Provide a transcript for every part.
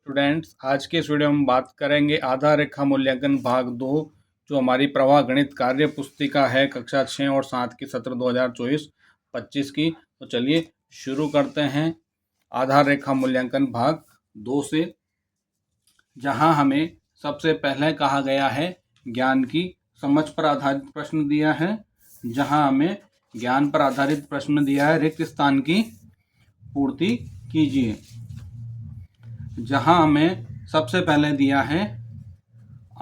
Students, आज के इस वीडियो में हम बात करेंगे आधार रेखा मूल्यांकन भाग 2, जो हमारी प्रवाह गणित कार्य पुस्तिका है कक्षा 6 और 7 की सत्र 2024-25 की। तो चलिए शुरू करते हैं आधार रेखा मूल्यांकन भाग 2 से, जहां हमें सबसे पहले कहा गया है ज्ञान की समझ पर आधारित प्रश्न दिया है। जहां हमें ज्ञान पर आधारित प्रश्न दिया है, रिक्त स्थान की पूर्ति कीजिए। जहां हमें सबसे पहले दिया है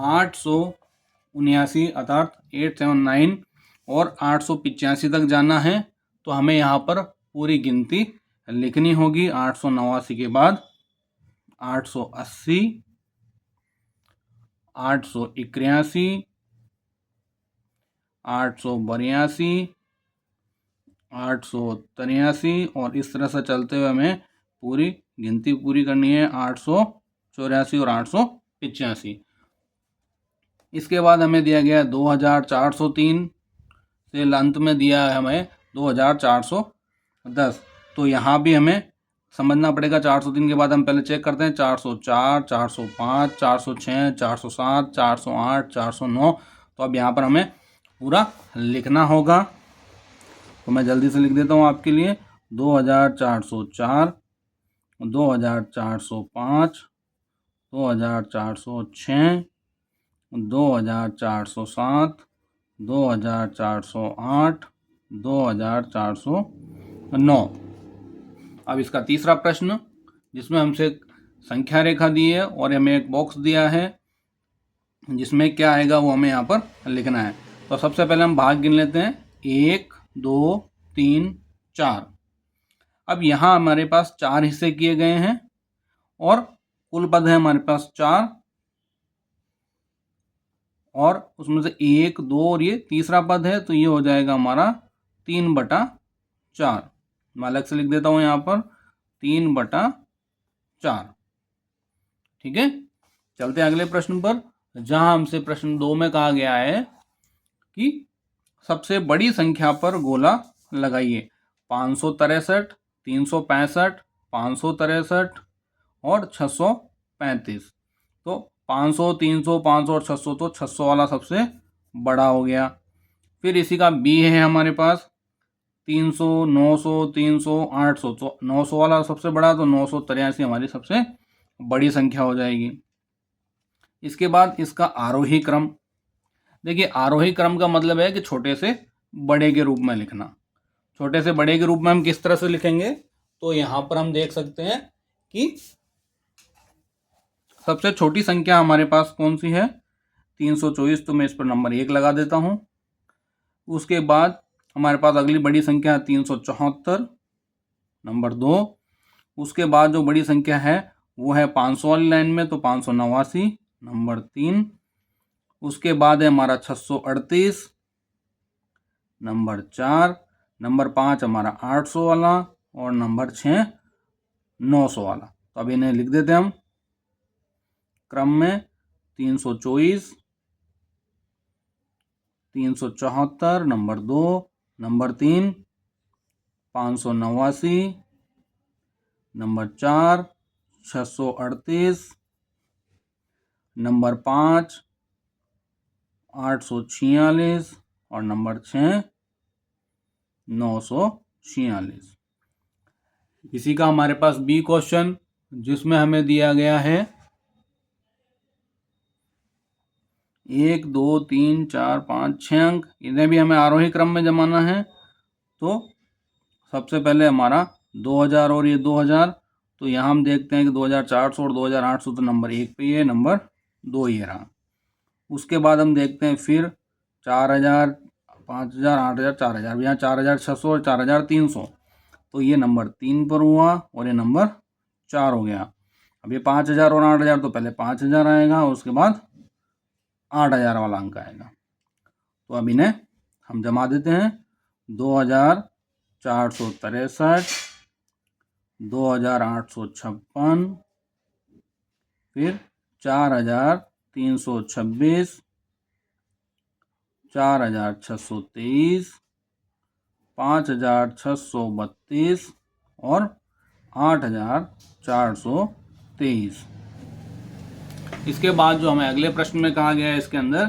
879 अर्थात 879 और 885 तक जाना है। तो हमें यहाँ पर पूरी गिनती लिखनी होगी। 889 के बाद 880, 881, 882, 883 और इस तरह से चलते हुए हमें पूरी गिनती पूरी करनी है। 884 और 885। इसके बाद हमें दिया गया 2403 से अंत में दिया है हमें 2410। तो यहाँ भी हमें समझना पड़ेगा। 403 के बाद हम पहले चेक करते हैं 404, 405, 406, 407, 408, 409। तो अब यहाँ पर हमें पूरा लिखना होगा। तो मैं जल्दी से लिख देता हूँ आपके लिए। 2404, 2405, 2406, 2407, 2408, 2409। अब इसका तीसरा प्रश्न, जिसमें हमसे संख्या रेखा दी है और हमें एक बॉक्स दिया है जिसमें क्या आएगा वो हमें यहाँ पर लिखना है। तो सबसे पहले हम भाग गिन लेते हैं। 1, 2, 3, 4। अब यहाँ हमारे पास 4 हिस्से किए गए हैं और कुल पद है हमारे पास 4, और उसमें से 1, 2 और ये तीसरा पद है। तो ये हो जाएगा हमारा 3/4। मैं अलग से लिख देता हूँ यहाँ पर 3/4। ठीक है, चलते हैं अगले प्रश्न पर। जहां हमसे प्रश्न 2 में कहा गया है कि सबसे बड़ी संख्या पर गोला लगाइए। 563, 365, 563 और 635। तो 500, 300, 500 और 600, तो 600 वाला सबसे बड़ा हो गया। फिर इसी का बी है हमारे पास 300, 900, 300, 800। तो 900 वाला सबसे बड़ा, तो 983 हमारी सबसे बड़ी संख्या हो जाएगी। इसके बाद इसका आरोही क्रम। देखिए, आरोही क्रम का मतलब है कि छोटे से बड़े के रूप में लिखना। छोटे से बड़े के रूप में हम किस तरह से लिखेंगे, तो यहां पर हम देख सकते हैं कि सबसे छोटी संख्या हमारे पास कौन सी है, 324। तो मैं इस पर नंबर 1 लगा देता हूं। उसके बाद हमारे पास अगली बड़ी संख्या है 374, नंबर 2। उसके बाद जो बड़ी संख्या है वो है 500 वाली लाइन में, तो 589, नंबर 3। उसके बाद है हमारा 638, नंबर 4। नंबर 5 हमारा 800 वाला, और नंबर 6 900 वाला। तो अब इन्हें लिख देते हैं हम क्रम में। 324, 374, नंबर 2, नंबर 3, 589, नंबर 4, 638, नंबर 5, 846 और नंबर 6 946। इसी का हमारे पास बी क्वेश्चन, जिसमें हमें दिया गया है 1, 2, 3, 4, 5, 6 अंक। इन्हें भी हमें आरोही क्रम में जमाना है। तो सबसे पहले हमारा 2000 और ये 2000। तो यहाँ हम देखते हैं कि 2400 और 2800, तो नंबर 1 पे ये नंबर 2 ये रहा। उसके बाद हम देखते हैं फिर 4000, 5000, 8000, 4000। यहाँ 4600 और 4300। तो ये नंबर 3 पर हुआ और ये नंबर 4 हो गया। अब ये 5000 और 8000, तो पहले 5000 आएगा, उसके बाद 8000 वाला अंक आएगा। तो अब इन्हें हम जमा देते हैं। 2463, 2856, फिर 4326, 4623, 5632 और 8423। इसके बाद जो हमें अगले प्रश्न में कहा गया है इसके अंदर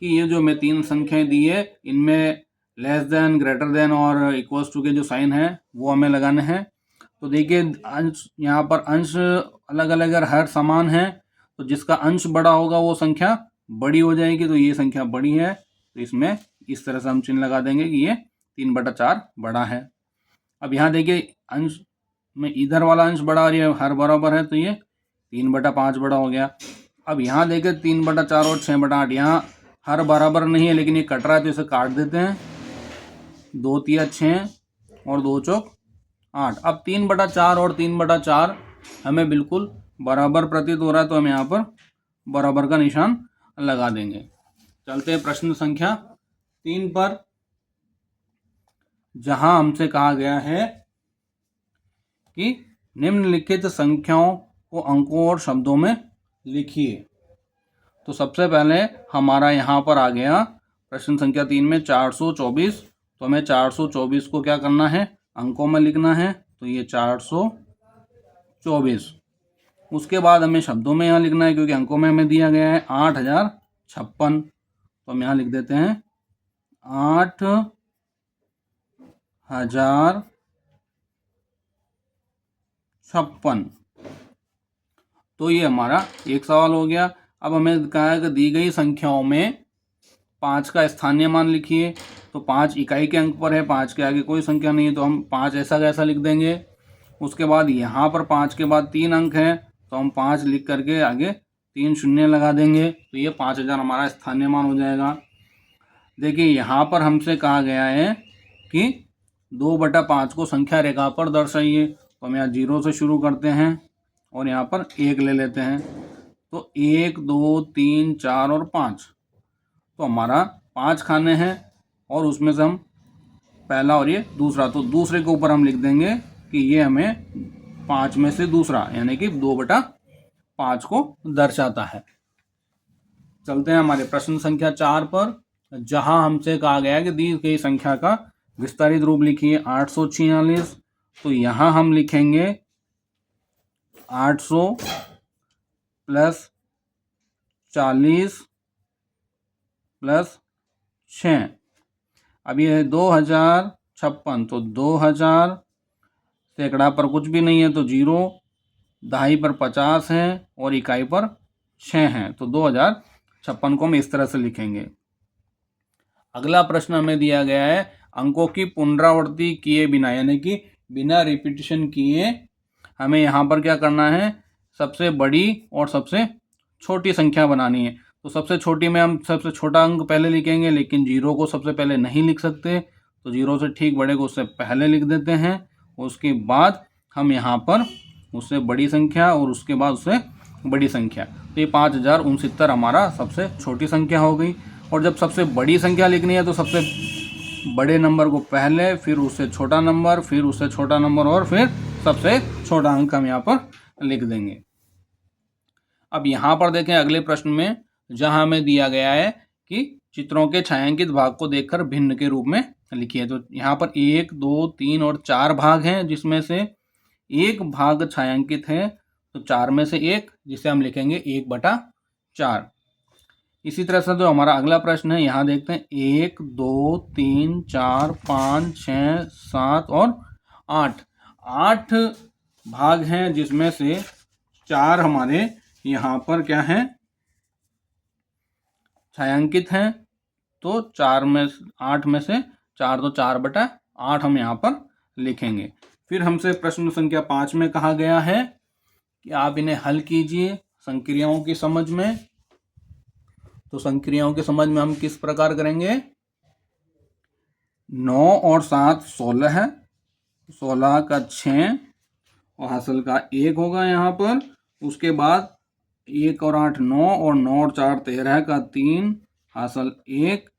कि ये जो मैं 3 संख्याएं दी है इनमें लेस देन, ग्रेटर देन और इक्वल्स टू के जो साइन है वो हमें लगाने हैं। तो देखिए अंश, यहाँ पर अंश अलग अलग अगर हर समान है तो जिसका अंश बड़ा होगा वो संख्या बड़ी हो जाएगी। तो ये संख्या बड़ी है तो इसमें इस तरह से हम चिन्ह लगा देंगे कि ये 3/4 बड़ा है। अब यहाँ देखिए अंश में इधर वाला अंश बड़ा और ये हर बराबर है तो ये 3/5 बड़ा हो गया। अब यहाँ देखिए 3/4 और 6/8, यहाँ हर बराबर नहीं है लेकिन ये कट रहा है तो इसे काट देते हैं। 2 तिया 6 और 2 चौक 8। अब 3/4 और 3/4 हमें बिल्कुल बराबर प्रतीत हो रहा है तो हम यहाँ पर बराबर का निशान लगा देंगे। चलते हैं प्रश्न संख्या 3 पर, जहां हमसे कहा गया है कि निम्नलिखित संख्याओं को अंकों और शब्दों में लिखिए। तो सबसे पहले हमारा यहाँ पर आ गया प्रश्न संख्या 3 में 424। तो हमें 424 को क्या करना है, अंकों में लिखना है। तो ये 424। उसके बाद हमें शब्दों में यहाँ लिखना है क्योंकि अंकों में हमें दिया गया है 8056। तो हम यहाँ लिख देते हैं 8056। तो ये हमारा एक सवाल हो गया। अब हमें कहा है कि दी गई संख्याओं में 5 का स्थानीय मान लिखिए। तो 5 इकाई के अंक पर है, 5 के आगे कोई संख्या नहीं है तो हम 5 ऐसा कैसा लिख देंगे। उसके बाद यहाँ पर 5 के बाद 3 अंक है तो हम 5 लिख करके आगे 3 शून्य लगा देंगे। तो ये 5000 हमारा स्थानीय मान हो जाएगा। देखिए यहाँ पर हमसे कहा गया है कि 2/5 को संख्या रेखा पर दर्शाइए। तो हम यहाँ 0 से शुरू करते हैं और यहाँ पर 1 ले लेते हैं। तो 1 2 3 4 और 5। तो हमारा 5 खाने हैं और उसमें से हम पहला और ये दूसरा, तो दूसरे के ऊपर हम लिख देंगे कि ये हमें 5 में से दूसरा यानी कि 2/5 को दर्शाता है। चलते हैं हमारे प्रश्न संख्या 4 पर, जहां हमसे कहा गया है कि दी गई संख्या का विस्तारित रूप लिखिए 846। तो यहाँ हम लिखेंगे 800 + 40 + 6। अब ये है 2056। तो 2000 सैकड़ा पर कुछ भी नहीं है तो 0, दहाई पर 50 है और इकाई पर 6 है। तो 2056 को हम इस तरह से लिखेंगे। अगला प्रश्न हमें दिया गया है अंकों की पुनरावृत्ति किए बिना यानी कि बिना रिपीटिशन किए हमें यहाँ पर क्या करना है, सबसे बड़ी और सबसे छोटी संख्या बनानी है। तो सबसे छोटी में हम सबसे छोटा अंक पहले लिखेंगे लेकिन 0 को सबसे पहले नहीं लिख सकते। तो 0 से ठीक बड़े को उससे पहले लिख देते हैं। उसके बाद हम यहाँ पर उससे बड़ी संख्या और उसके बाद उससे बड़ी संख्या। तो ये 5069 हमारा सबसे छोटी संख्या हो गई। और जब सबसे बड़ी संख्या लिखनी है तो सबसे बड़े नंबर को पहले, फिर उससे छोटा नंबर, फिर उससे छोटा नंबर और फिर सबसे छोटा अंक हम यहाँ पर लिख देंगे। अब यहाँ पर देखें अगले प्रश्न में, जहाँ हमें दिया गया है कि चित्रों के छायांकित भाग को देखकर भिन्न के रूप में लिखिए। तो यहाँ पर 1 2 3 और 4 भाग हैं जिसमें से एक भाग छायांकित है। तो 4 में से 1 जिसे हम लिखेंगे 1/4। इसी तरह से जो हमारा अगला प्रश्न है यहाँ देखते हैं 1 2 3 4 5 6 7 और 8। 8 भाग हैं जिसमें से 4 हमारे यहाँ पर क्या है, छायांकित हैं। तो 8 में से 4 तो 4/8 हम यहाँ पर लिखेंगे। फिर हमसे प्रश्न संख्या 5 में कहा गया है कि आप इन्हें हल कीजिए संक्रियाओं की समझ में। तो संक्रियाओं की समझ में हम किस प्रकार करेंगे, 9 और 7 16 है, 16 का 6 और हासिल का 1 होगा यहाँ पर। उसके बाद 1 और 8 9 और 9 और 4 13 का 3 हासिल 1,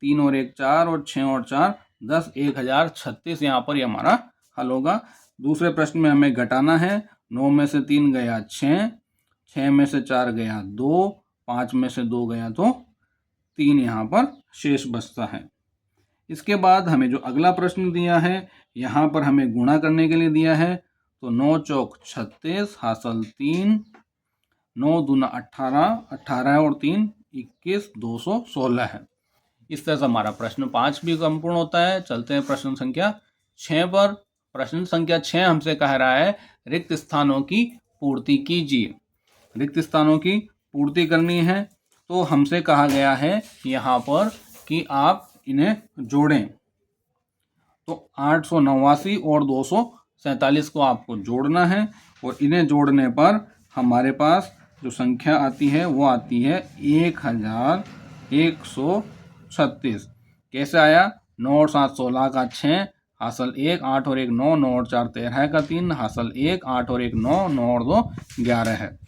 3 और 1 4 और 6 और 4 10, 1036 यहाँ पर ये हमारा हल होगा। दूसरे प्रश्न में हमें घटाना है। 9 में से 3 गया 6, 6 में से 4 गया 2, 5 में से 2 गया तो 3 यहाँ पर शेष बचता है। इसके बाद हमें जो अगला प्रश्न दिया है यहाँ पर हमें गुणा करने के लिए दिया है। तो 9 चौक 36 हासिल 3, 9 दूना 18, 18 है और 3 21, 216 है। इस तरह से हमारा प्रश्न 5 भी संपूर्ण होता है। चलते हैं प्रश्न संख्या 6 पर। प्रश्न संख्या 6 हमसे कह रहा है रिक्त स्थानों की पूर्ति कीजिए। रिक्त स्थानों की पूर्ति करनी है तो हमसे कहा गया है यहाँ पर कि आप इन्हें जोड़ें। तो 889 और 247 को आपको जोड़ना है और इन्हें जोड़ने पर हमारे पास जो संख्या आती है वो आती है 1136। कैसे आया? 9 और 7 16 का 6 हासिल 1, 8 और 1 9, 9 और 4 13 का 3 हासिल 1, 8 और 1 9, 9 और 2 11 है।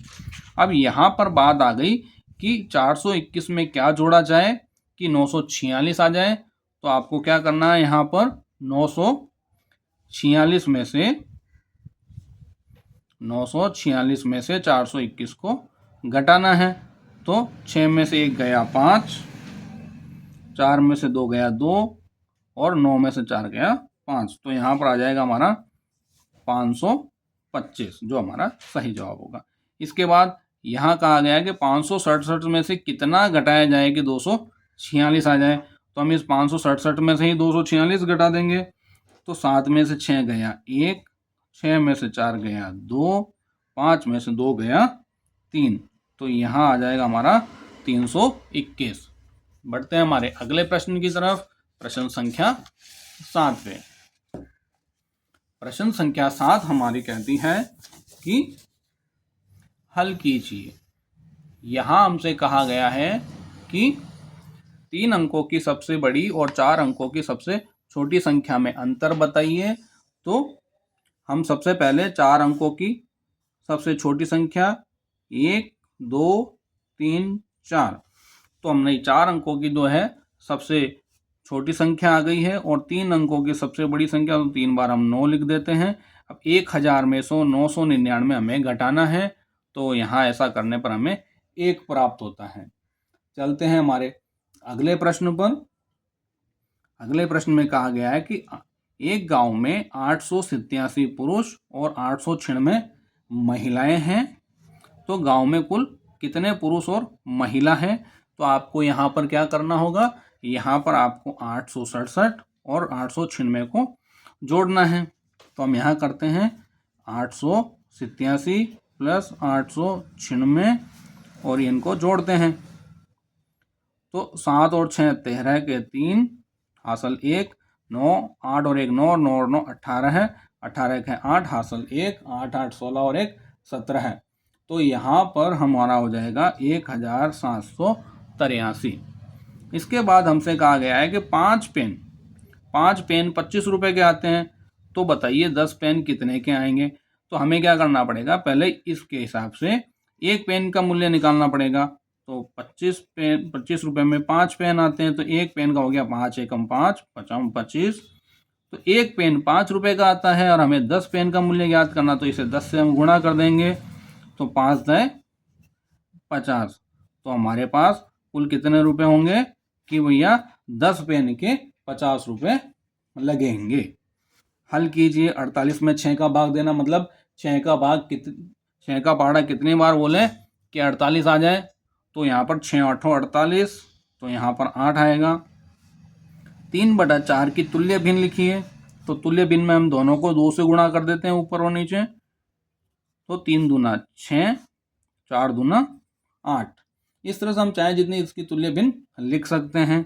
अब यहाँ पर बात आ गई कि 421 में क्या जोड़ा जाए कि 946 आ जाए। तो आपको क्या करना है, यहाँ पर 946 में से 421 को घटाना है। तो 6 में से 1 गया 5, 4 में से 2 गया 2 और 9 में से 4 गया 5। तो यहाँ पर आ जाएगा हमारा 525 जो हमारा सही जवाब होगा। इसके बाद यहाँ कहा गया है कि 567 में से कितना घटाया जाए कि 246 आ जाए। तो हम इस 567 में से ही 246 घटा देंगे। तो 7 में से 6 गया 1, 6 में से 4 गया 2, 5 में से 2 गया 3। तो यहाँ आ जाएगा हमारा 321। बढ़ते हैं हमारे अगले प्रश्न की तरफ। प्रश्न संख्या 7 पे। प्रश्न संख्या 7 हमारी कहती है कि हल कीजिए। यहाँ हमसे कहा गया है कि 3 अंकों की सबसे बड़ी और 4 अंकों की सबसे छोटी संख्या में अंतर बताइए। तो हम सबसे पहले 4 अंकों की सबसे छोटी संख्या 1 2 3 4, तो हमने 4 अंकों की जो है सबसे छोटी संख्या आ गई है और 3 अंकों की सबसे बड़ी संख्या, तो 3 बार हम 9 लिख देते हैं। अब 1000 में 999 हमें घटाना है। तो यहाँ ऐसा करने पर हमें 1 प्राप्त होता है। चलते हैं हमारे अगले प्रश्न पर। अगले प्रश्न में कहा गया है कि एक गांव में 887 पुरुष और 896 महिलाएं हैं। तो गांव में कुल कितने पुरुष और महिला हैं? तो आपको यहाँ पर क्या करना होगा, यहाँ पर आपको 867 और 896 को जोड़ना है। तो हम यहाँ करते हैं 887 प्लस 896 और इनको जोड़ते हैं। तो 7 और 6 13 के 3 हासिल 1, 9 8 और 1 9, 9 और 9 18 है, 18 के 8 हासिल 1, 8 8 16 और 1 17 है। तो यहाँ पर हमारा हो जाएगा 1783। इसके बाद हमसे कहा गया है कि 5 पेन 25 रुपए के आते हैं। तो बताइए 10 पेन कितने के आएंगे? तो हमें क्या करना पड़ेगा, पहले इसके हिसाब से एक पेन का मूल्य निकालना पड़ेगा। तो 25 रुपए में 5 पेन आते हैं। तो एक पेन का हो गया 5 एकम 5, 5 25। तो एक पेन 5 रुपए का आता है और हमें 10 पेन का मूल्य ज्ञात करना। तो इसे 10 से हम गुणा कर देंगे। तो 5 10 50। तो हमारे पास कुल कितने रुपए होंगे कि भैया 10 पेन के 50 रुपए लगेंगे। हल कीजिए। 48 में 6 का भाग देना, मतलब 6 का पहाड़ा कितनी बार बोले कि 48 आ जाए। तो यहाँ पर 6 8 48, तो यहाँ पर 8 आएगा। 3/4 की तुल्य भिन्न लिखिए। तो तुल्य भिन्न में हम दोनों को 2 से गुणा कर देते हैं ऊपर और नीचे। तो 3 दूना 6, 4 दूना 8। इस तरह से हम चाहे जितनी इसकी तुल्य भिन्न लिख सकते हैं।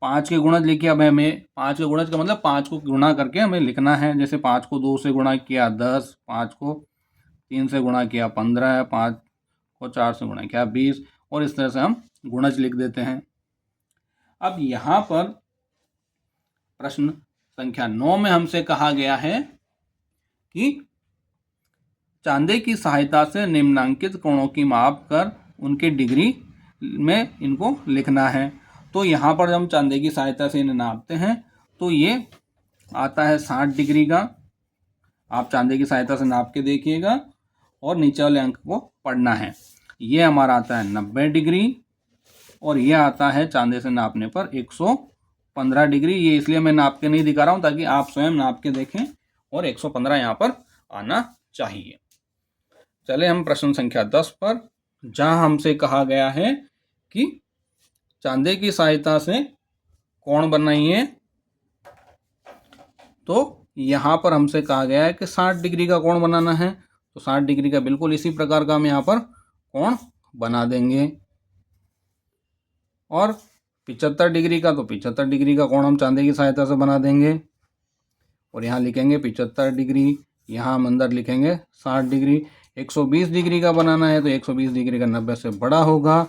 5 के गुणज लिखिए। अब हमें 5 के गुणज का मतलब 5 को गुणा करके हमें लिखना है। जैसे 5 को 2 से गुणा किया 10, 5 को 3 से गुणा किया 15, 5 को 4 से गुणा किया 20, और इस तरह से हम गुणज लिख देते हैं। अब यहाँ पर प्रश्न संख्या 9 में हमसे कहा गया है कि चांदे की सहायता से निम्नांकित कोणों की माप कर उनकी डिग्री में इनको लिखना है। तो यहाँ पर हम चांदे की सहायता से इन्हें नापते हैं। तो ये आता है 60 डिग्री का। आप चांदे की सहायता से नाप के देखिएगा और नीचे वाले अंक को पढ़ना है। ये हमारा आता है 90 डिग्री और ये आता है चांदे से नापने पर 115 डिग्री। ये इसलिए मैं नाप के नहीं दिखा रहा हूँ ताकि आप स्वयं नाप के देखें, और 115 यहाँ पर आना चाहिए। चले हम प्रश्न संख्या 10 पर। जहां हमसे कहा गया है कि चांदे की सहायता से कोण बनाइए, तो यहाँ पर हमसे कहा गया है कि 60 डिग्री का कोण बनाना है। तो 60 डिग्री का बिल्कुल इसी प्रकार का हम यहाँ पर कोण बना देंगे। और 75 डिग्री का, तो 75 डिग्री का कोण हम चांदी की सहायता से बना देंगे। और यहाँ लिखेंगे 75 डिग्री, यहाँ हम अंदर लिखेंगे 60 डिग्री। 120 डिग्री का बनाना है तो 120 डिग्री का 90 से बड़ा होगा।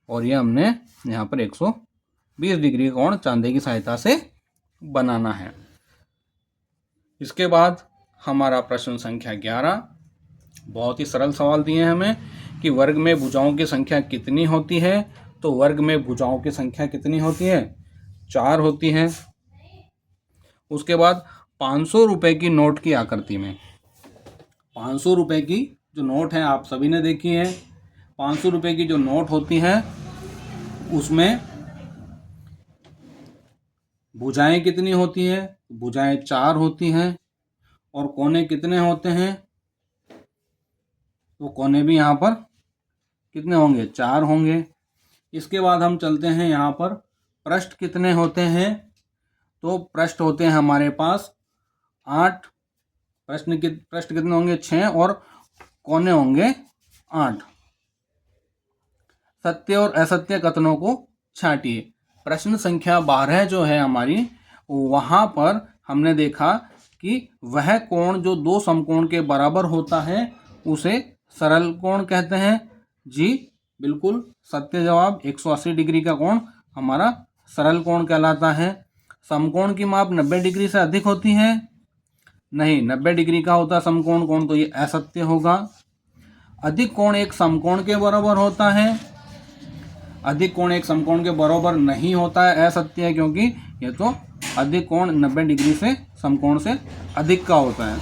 और ये हमने यहाँ पर 120 डिग्री का कोण चांदी की सहायता से बनाना है। इसके बाद हमारा प्रश्न संख्या 11, बहुत ही सरल सवाल दिए हैं हमें कि वर्ग में भुजाओं की संख्या कितनी होती है। तो वर्ग में भुजाओं की संख्या कितनी होती है? 4 होती है। उसके बाद 500 रुपये की नोट की आकृति में, 500 रुपये की जो नोट है आप सभी ने देखी है। 500 रुपये की जो नोट होती है उसमें भुजाएं कितनी होती है? भुजाएं 4 होती हैं। और कोने कितने होते हैं? तो कोने भी यहाँ पर कितने होंगे? 4 होंगे। इसके बाद हम चलते हैं यहाँ पर पृष्ठ कितने होते हैं? तो पृष्ठ होते हैं हमारे पास 8। पृष्ठ कितने होंगे? 6 और कोने होंगे 8। सत्य और असत्य कथनों को छांटिए। प्रश्न संख्या 12 जो है हमारी, वहाँ पर हमने देखा कि वह कोण जो दो समकोण के बराबर होता है उसे सरल कोण कहते हैं। जी बिल्कुल सत्य जवाब। 180 डिग्री का कोण हमारा सरल कोण कहलाता है। समकोण की माप 90 डिग्री से अधिक होती है? नहीं, 90 डिग्री का होता समकोण कोण, तो ये असत्य होगा। अधिक कोण एक समकोण के बराबर होता है? अधिक कोण एक समकोण के बराबर नहीं होता है, असत्य है, क्योंकि ये तो अधिक कोण 90 डिग्री से समकोण से अधिक का होता है।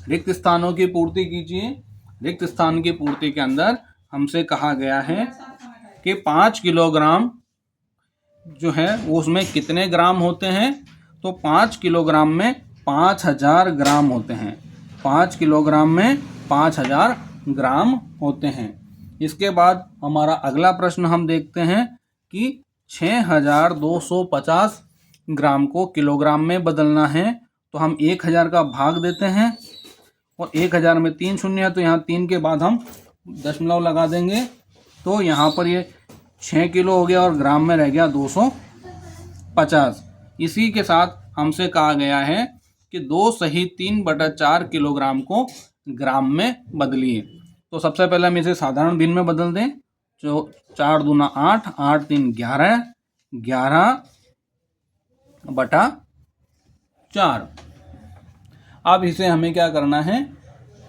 रिक्त स्थानों की पूर्ति कीजिए। रिक्त स्थान की पूर्ति के अंदर हमसे कहा गया है कि 5 किलोग्राम जो है वो उसमें कितने ग्राम होते हैं? तो 5 किलोग्राम में 5000 ग्राम होते हैं। 5 किलोग्राम में 5000 ग्राम होते हैं। इसके बाद हमारा अगला प्रश्न हम देखते हैं कि 6250 ग्राम को किलोग्राम में बदलना है। तो हम 1000 का भाग देते हैं और 1000 में 3 शून्य है, तो यहाँ 3 के बाद हम दशमलव लगा देंगे। तो यहाँ पर ये 6 किलो हो गया और ग्राम में रह गया 250। इसी के साथ हमसे कहा गया है कि 2 सही 3/4 किलोग्राम को ग्राम में बदलिए। तो सबसे पहले हम इसे साधारण भिन्न में बदल दें। जो 4 दूना 8, 8 3 11, 11/4। अब इसे हमें क्या करना है?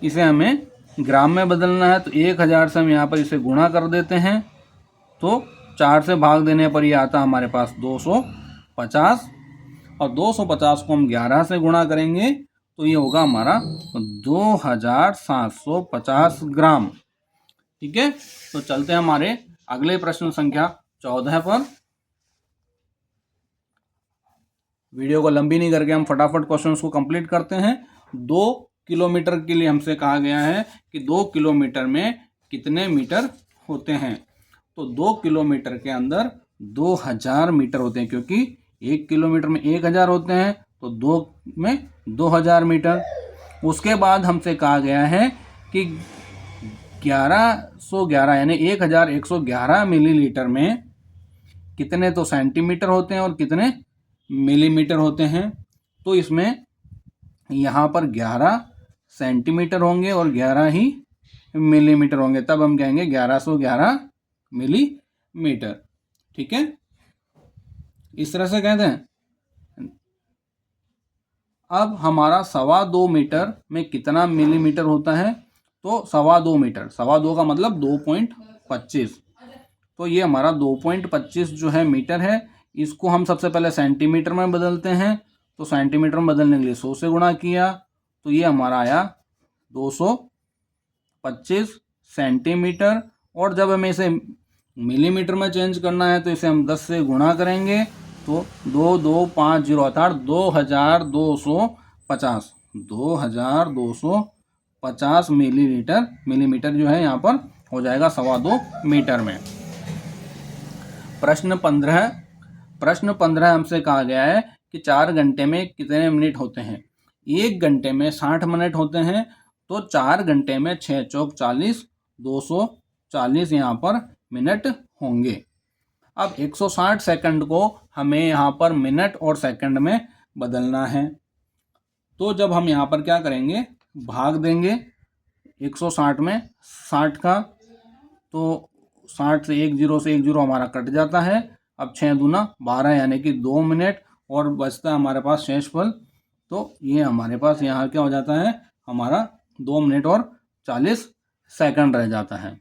इसे हमें ग्राम में बदलना है। तो 1000 से हम यहाँ पर इसे गुणा कर देते हैं। तो 4 से भाग देने पर ये आता हमारे पास 250। और 250 को हम 11 से गुणा करेंगे तो ये होगा हमारा 2750 ग्राम। ठीक है, तो चलते हैं हमारे अगले प्रश्न संख्या 14 पर। वीडियो को लंबी नहीं करके हम फटाफट क्वेश्चंस को कंप्लीट करते हैं। 2 किलोमीटर के लिए हमसे कहा गया है कि 2 किलोमीटर में कितने मीटर होते हैं? तो 2 किलोमीटर के अंदर 2000 मीटर होते हैं, क्योंकि 1 किलोमीटर में 1000 होते हैं, तो 2 में 2000 मीटर। उसके बाद हमसे कहा गया है कि 1111 यानी 1111 मिलीलीटर में कितने तो सेंटीमीटर होते हैं और कितने मिलीमीटर होते हैं। तो इसमें यहाँ पर 11 सेंटीमीटर होंगे और 11 ही मिलीमीटर होंगे, तब हम कहेंगे 1111 मिलीमीटर। ठीक है, इस तरह से कहते हैं। अब हमारा 2.25 मीटर में कितना मिलीमीटर होता है? तो 2.25 मीटर, 2.25 का मतलब 2.25। तो ये हमारा 2.25 जो है मीटर है, इसको हम सबसे पहले सेंटीमीटर में बदलते हैं। तो सेंटीमीटर में बदलने के लिए 100 से गुणा किया, तो ये हमारा आया 225 सेंटीमीटर। और जब हमें इसे मिलीमीटर में चेंज करना है तो इसे हम 10 से गुणा करेंगे, तो 2250 अर्थात 2250 मिलीमीटर जो है यहाँ पर हो जाएगा 2.25 मीटर में। प्रश्न 15 हमसे कहा गया है कि 4 घंटे में कितने मिनट होते हैं। 1 घंटे में 60 मिनट होते हैं, तो 4 घंटे में 6 चौक 40, 240 यहाँ पर मिनट होंगे। अब 160 सेकंड को हमें यहाँ पर मिनट और सेकंड में बदलना है। तो जब हम यहाँ पर क्या करेंगे, भाग देंगे 160 में 60 का, तो 60 से 1 0 हमारा कट जाता है। अब 6 दूना 12 यानी कि 2 मिनट और बचता है हमारे पास शेषफल। तो ये हमारे पास यहाँ क्या हो जाता है, हमारा 2 मिनट और 40 सेकंड रह जाता है।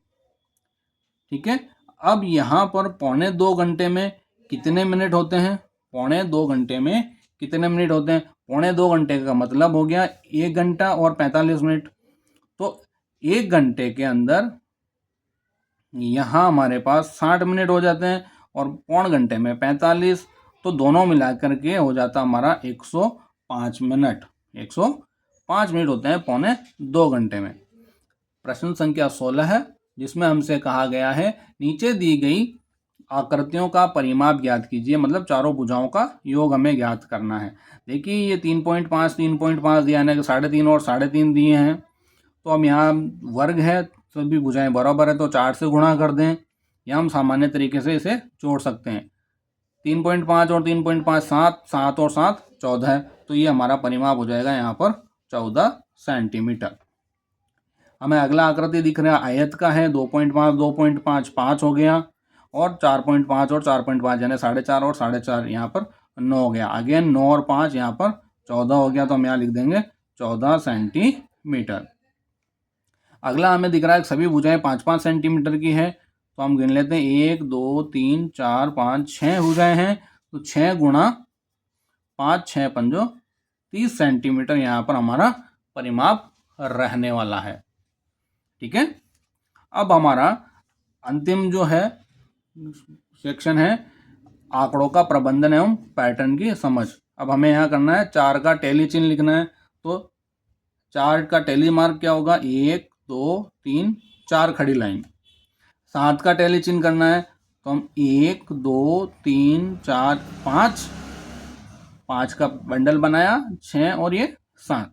ठीक है। अब यहाँ पर 2.25 घंटे में कितने मिनट होते हैं, 2.25 घंटे में कितने मिनट होते हैं। 2.25 घंटे का मतलब हो गया 1 घंटा और 45 मिनट। तो 1 घंटे के अंदर यहाँ हमारे पास 60 मिनट हो जाते हैं और 1.25 घंटे में 45, तो दोनों मिलाकर के हो जाता हमारा 105 मिनट। 105 मिनट होते हैं 2.25 घंटे में। प्रश्न संख्या 16 है, जिसमें हमसे कहा गया है नीचे दी गई आकृतियों का परिमाप ज्ञात कीजिए, मतलब चारों भुजाओं का योग हमें ज्ञात करना है। देखिए ये 3.5 3.5 दिया है, 3.5 और 3.5 दिए हैं। तो हम यहाँ वर्ग है, सभी भुजाएं बराबर है, तो 4 से गुणा कर दें, या हम सामान्य तरीके से इसे जोड़ सकते हैं। 3.5 और 3.5 7, 7 और 7 14 है, तो ये हमारा परिमाप हो जाएगा यहाँ पर 14 सेंटीमीटर। हमें अगला आकृति दिख रहा है आयत का है, 2.5 2.5 5 हो गया, और 4.5 और 4.5 यानी 4.5 और 4.5 यहाँ पर 9 हो गया। अगेन 9 और 5 यहाँ पर 14 हो गया, तो हम यहाँ लिख देंगे 14 सेंटीमीटर। अगला हमें दिख रहा है सभी भुजाएं 5-5 सेंटीमीटर की है, तो हम गिन लेते हैं 1 2 3 4 5 6 भुजाएं हैं, तो 6 गुणा 5 6 पंजो 30 सेंटीमीटर यहाँ पर हमारा परिमाप रहने वाला है। ठीक है। अब हमारा अंतिम जो है सेक्शन है आंकड़ों का प्रबंधन एवं पैटर्न की समझ। अब हमें यहाँ करना है 4 का टैली चिन्ह लिखना है। तो 4 का टैली मार्क क्या होगा, 1 2 3 4 खड़ी लाइन। 7 का टैली चिन्ह करना है, तो हम 1 2 3 4 5 का बंडल बनाया, 6 और ये 7।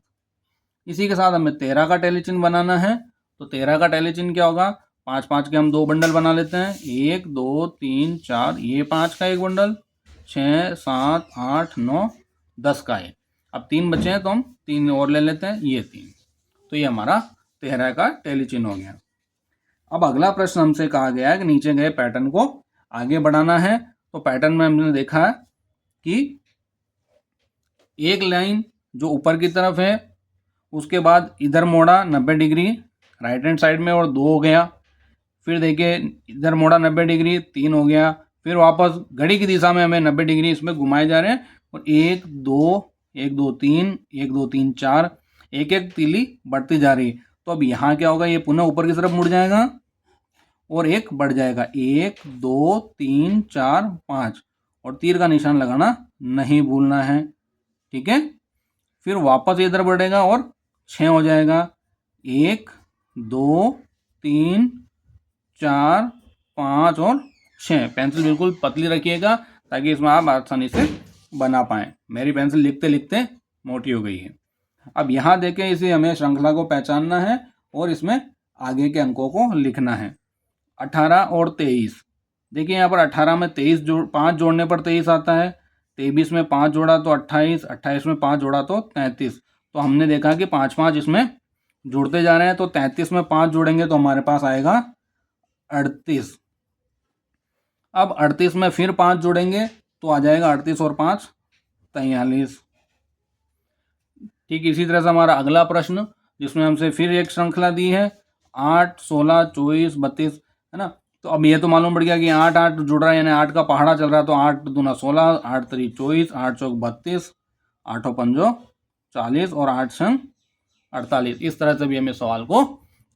इसी के साथ हमें 13 का टैली चिन्ह बनाना है। तो 13 का टैली चिन्ह क्या होगा, 5 के हम 2 बंडल बना लेते हैं, 1 2 3 4, ये 5 का एक बंडल, 6 7 8 9 10 का है। अब 3 बचे हैं, तो हम 3 और ले लेते हैं, ये 3। तो ये हमारा 13 का टैली चिन्ह हो गया। अब अगला प्रश्न हमसे कहा गया है कि नीचे गए पैटर्न को आगे बढ़ाना है। तो पैटर्न में हमने देखा है कि एक लाइन जो ऊपर की तरफ है, उसके बाद इधर मोड़ा 90 डिग्री राइट हैंड साइड में और 2 हो गया। फिर देखिए इधर मोड़ा 90 डिग्री 3 हो गया। फिर वापस घड़ी की दिशा में हमें 90 डिग्री इसमें घुमाए जा रहे हैं, और 1 2 1 2 3 1 2 3 4 एक एक तीली बढ़ती जा रही है। तो अब यहाँ क्या होगा, ये पुनः ऊपर की तरफ मुड़ जाएगा और एक बढ़ जाएगा, 1 2 3 4 5, और तीर का निशान लगाना नहीं भूलना है। ठीक है। फिर वापस इधर बढ़ेगा और 6 हो जाएगा, 1 2 3 4 5 और 6। पेंसिल बिल्कुल पतली रखिएगा ताकि इसमें आप आसानी से बना पाएँ। मेरी पेंसिल लिखते लिखते मोटी हो गई है। अब यहाँ देखें, इसे हमें श्रृंखला को पहचानना है और इसमें आगे के अंकों को लिखना है। 18 और 23, देखिए यहाँ पर 18 में 5 जोड़ने पर 23 आता है, 23 में 5 जोड़ा तो 28, 28 में 5 जोड़ा तो 33। तो हमने देखा कि 5 इसमें जुड़ते जा रहे हैं, तो 33 में 5 जोड़ेंगे तो हमारे पास आएगा 38। अब 38 में फिर 5 जोड़ेंगे तो आ जाएगा 38 और 5 43। ठीक इसी तरह से हमारा अगला प्रश्न, जिसमें हमसे फिर एक श्रृंखला दी है, 8 16 24 32, है ना। तो अब ये तो मालूम पड़ गया कि 8 8 जुड़ रहा है, यानी 8 का पहाड़ा चल रहा है। तो 8 दूना 16, 8 3 24, 8 चौक 32, 8 पंजो 40 और 8 संग 48। इस तरह से भी हम इस सवाल को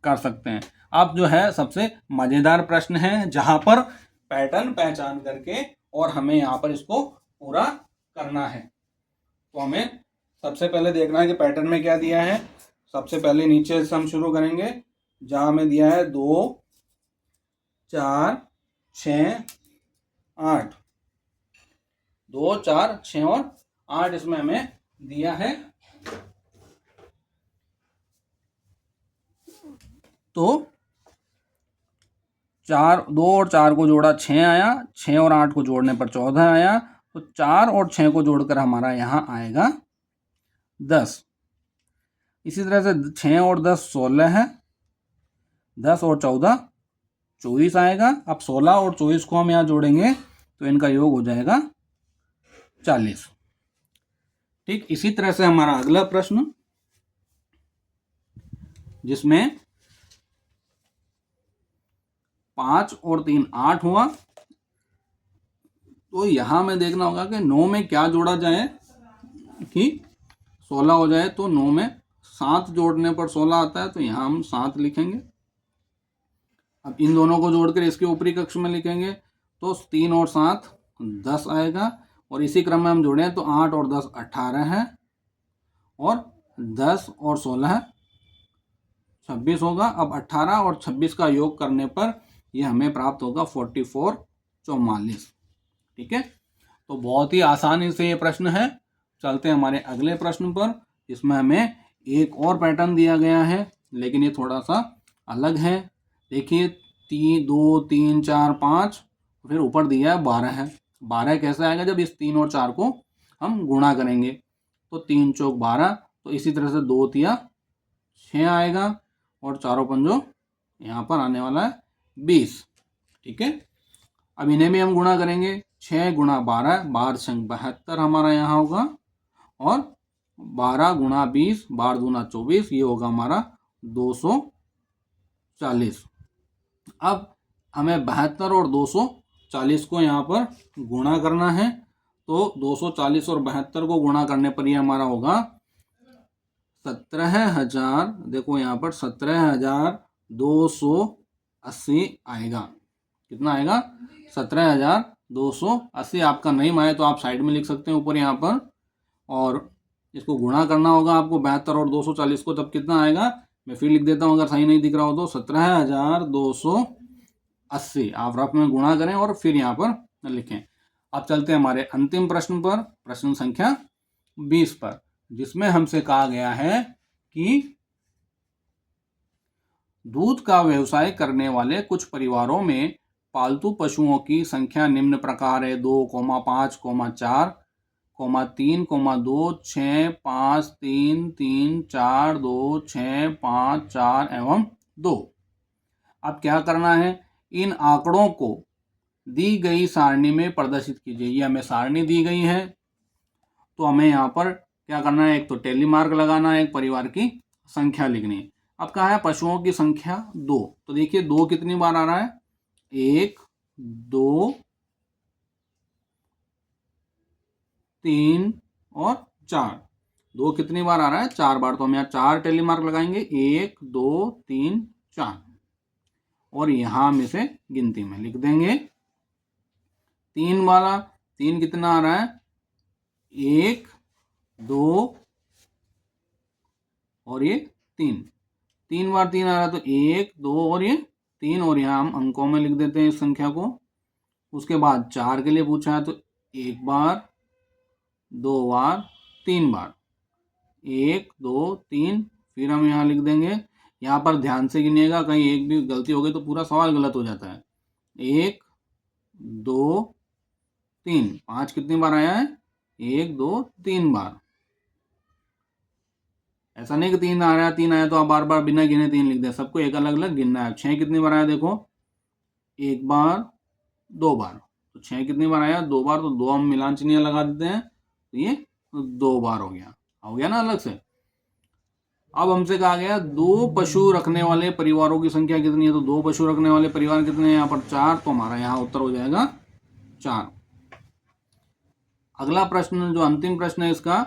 कर सकते हैं। अब जो है सबसे मज़ेदार प्रश्न है, जहाँ पर पैटर्न पहचान करके और हमें यहाँ पर इसको पूरा करना है। तो हमें सबसे पहले देखना है कि पैटर्न में क्या दिया है। सबसे पहले नीचे से हम शुरू करेंगे, जहाँ हमें दिया है 2 4 6 8, 2 4 6 और 8 इसमें हमें दिया है। तो 4 2 और 4 को जोड़ा 6 आया, 6 और 8 को जोड़ने पर 14 आया, तो 4 और 6 को जोड़कर हमारा यहाँ आएगा 10। इसी तरह से 6 और 10 16 है, 10 और 14 24 आएगा। अब 16 और 24 को हम यहाँ जोड़ेंगे तो इनका योग हो जाएगा 40। ठीक, इसी तरह से हमारा अगला प्रश्न, जिसमें 5 और 3 8 हुआ, तो यहां में देखना होगा कि 9 में क्या जोड़ा जाए कि 16 हो जाए। तो 9 में 7 जोड़ने पर 16 आता है, तो यहां हम 7 लिखेंगे। अब इन दोनों को जोड़कर इसके ऊपरी कक्ष में लिखेंगे, तो 3 और 7 10 आएगा। और इसी क्रम में हम जोड़ें तो 8 और 10 18 है, और 10 और 16 26 होगा। अब 18 और 26 का योग करने पर यह हमें प्राप्त होगा 44 44। ठीक है, तो बहुत ही आसानी से ये प्रश्न है। चलते हैं हमारे अगले प्रश्न पर, इसमें हमें एक और पैटर्न दिया गया है, लेकिन ये थोड़ा सा अलग है। देखिए 3 2 3 4 5, फिर ऊपर दिया है 12 है। 12 कैसे आएगा? जब इस 3 और 4 को हम गुणा करेंगे, तो 3 चौक 12, तो इसी तरह से 2 तिया 6 आएगा, और चारों पंजों यहाँ पर आने वाला है 20। ठीक है, अब इन्हें भी हम गुणा करेंगे। 6 गुणा 12, 12 संग 72 हमारा यहाँ होगा, और 12 गुणा 20, 12 दूना 24, ये होगा हमारा 240। अब हमें 72 और 240 को यहाँ पर गुणा करना है, तो 240 और 72 को गुणा करने पर ये हमारा होगा 17,000। देखो यहाँ पर 17,280 आएगा। कितना आएगा? 17,280। आपका नहीं आए तो आप साइड में लिख सकते हैं ऊपर यहाँ पर, और इसको गुणा करना होगा आपको 72 और 240 को, तब कितना आएगा? मैं फिर लिख देता हूँ अगर सही नहीं दिख रहा हो तो। 17,280 आप रफ में गुणा करें और फिर यहाँ पर लिखें। अब चलते हैं हमारे अंतिम प्रश्न पर, प्रश्न संख्या 20 पर, जिसमें हमसे कहा गया है कि दूध का व्यवसाय करने वाले कुछ परिवारों में पालतू पशुओं की संख्या निम्न प्रकार है: 2, 5, 4, 3, 2, 6, 5, 3, 3, 4, 2, 6, 5, 4 एवं 2। अब क्या करना है? इन आंकड़ों को दी गई सारणी में प्रदर्शित कीजिए। ये हमें सारणी दी गई है, तो हमें यहाँ पर क्या करना है? एक तो टेली मार्क लगाना है, एक परिवार की संख्या लिखनी है। अब कहा है पशुओं की संख्या 2, तो देखिए 2 कितनी बार आ रहा है? 1 2 3 और 4। 2 कितनी बार आ रहा है? 4 बार। तो हम यहाँ 4 टेली मार्क लगाएंगे, 1 2 3 4, और यहां में से गिनती में लिख देंगे। 3 वाला 3 कितना आ रहा है? 1 2 और ये 3, 3 बार 3 आ रहा है, तो 1 2 और ये 3, और यहाँ हम अंकों में लिख देते हैं इस संख्या को। उसके बाद 4 के लिए पूछा है, तो 1 बार 2 बार 3 बार, 1 2 3, फिर हम यहाँ लिख देंगे। यहाँ पर ध्यान से गिनिएगा, कहीं एक भी गलती हो गई तो पूरा सवाल गलत हो जाता है। 1 2 3, 5 कितनी बार आया है? 1 2 3 बार। ऐसा नहीं कि 3 आ रहा है, 3 आया तो आप बार बार बिना गिने 3 लिख दें, सबको एक अलग अलग गिनना है। 6 कितनी बार आया? देखो 1 बार 2 बार, तो 6 कितनी बार आया? 2 बार, तो 2 हम मिलान चिन्ह लगा देते हैं, तो ये 2 बार हो गया ना अलग से। अब हमसे कहा गया 2 पशु रखने वाले परिवारों की संख्या कितनी है? तो 2 पशु रखने वाले परिवार कितने हैं यहाँ पर? 4, तो हमारा यहाँ उत्तर हो जाएगा 4। अगला प्रश्न जो अंतिम प्रश्न है इसका,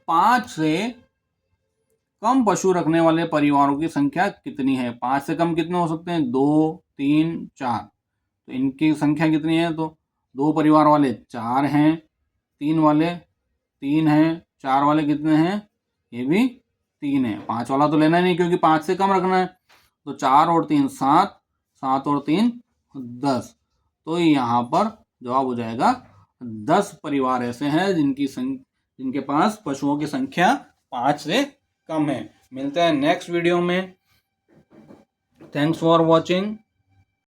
5 से कम पशु रखने वाले परिवारों की संख्या कितनी है? 5 से कम कितने हो सकते हैं? 2 3 4, तो इनकी संख्या कितनी है? तो 2 परिवार वाले 4 हैं, 3 वाले 3 हैं, 4 वाले कितने हैं? ये भी 3 है। 5 वाला तो लेना ही नहीं क्योंकि 5 से कम रखना है, तो 4 और 3 7, 7 और 3 10। तो यहाँ पर जवाब हो जाएगा 10 परिवार ऐसे हैं जिनके पास पशुओं की संख्या 5 से कम है। मिलते हैं नेक्स्ट वीडियो में। Thanks for watching.